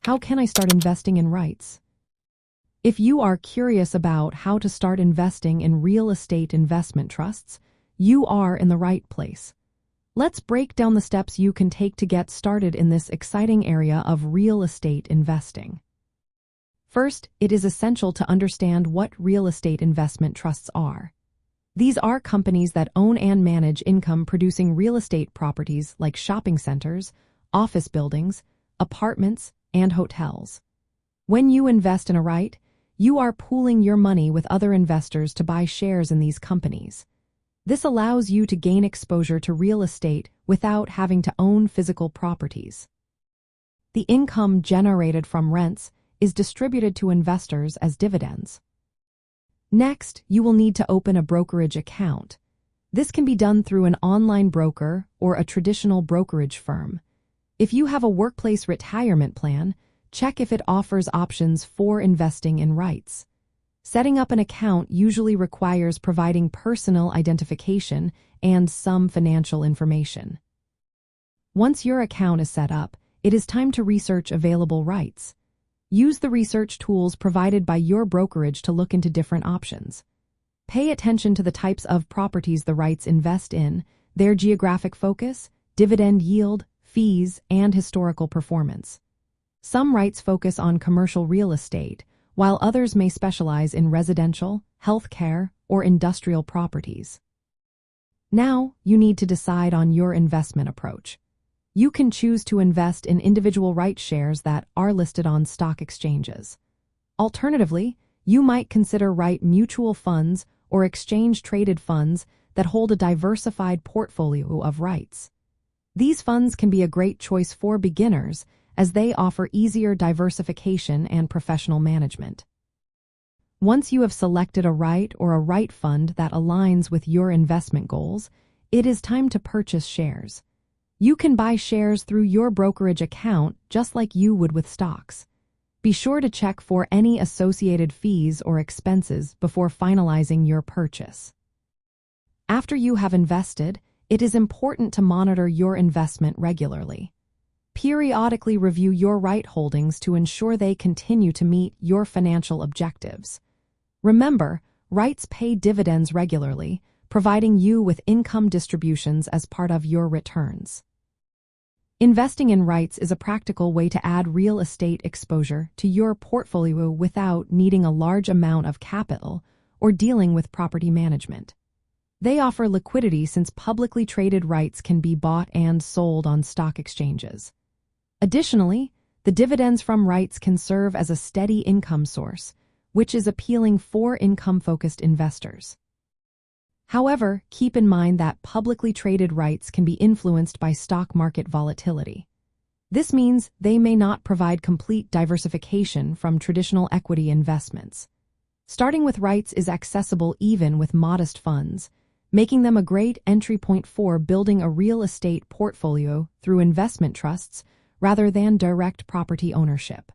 How can I start investing in REITs? If you are curious about how to start investing in real estate investment trusts, you are in the right place. Let's break down the steps you can take to get started in this exciting area of real estate investing. First, it is essential to understand what real estate investment trusts are. These are companies that own and manage income-producing real estate properties like shopping centers, office buildings, apartments, and hotels. When you invest in a REIT, you are pooling your money with other investors to buy shares in these companies. This allows you to gain exposure to real estate without having to own physical properties. The income generated from rents is distributed to investors as dividends. Next, you will need to open a brokerage account. This can be done through an online broker or a traditional brokerage firm. If you have a workplace retirement plan, check if it offers options for investing in REITs. Setting up an account usually requires providing personal identification and some financial information. Once your account is set up, it is time to research available REITs. Use the research tools provided by your brokerage to look into different options. Pay attention to the types of properties the REITs invest in, their geographic focus, dividend yield, fees, and historical performance. Some REITs focus on commercial real estate, while others may specialize in residential, healthcare, or industrial properties. Now, you need to decide on your investment approach. You can choose to invest in individual REIT shares that are listed on stock exchanges. Alternatively, you might consider REIT mutual funds or exchange-traded funds that hold a diversified portfolio of REITs. These funds can be a great choice for beginners as they offer easier diversification and professional management. Once you have selected a REIT or a REIT fund that aligns with your investment goals, it is time to purchase shares. You can buy shares through your brokerage account just like you would with stocks. Be sure to check for any associated fees or expenses before finalizing your purchase. After you have invested, it is important to monitor your investment regularly. Periodically review your REIT holdings to ensure they continue to meet your financial objectives. Remember, REITs pay dividends regularly, providing you with income distributions as part of your returns. Investing in REITs is a practical way to add real estate exposure to your portfolio without needing a large amount of capital or dealing with property management. They offer liquidity since publicly traded REITs can be bought and sold on stock exchanges. Additionally, the dividends from REITs can serve as a steady income source, which is appealing for income-focused investors. However, keep in mind that publicly traded REITs can be influenced by stock market volatility. This means they may not provide complete diversification from traditional equity investments. Starting with REITs is accessible even with modest funds, making them a great entry point for building a real estate portfolio through investment trusts rather than direct property ownership.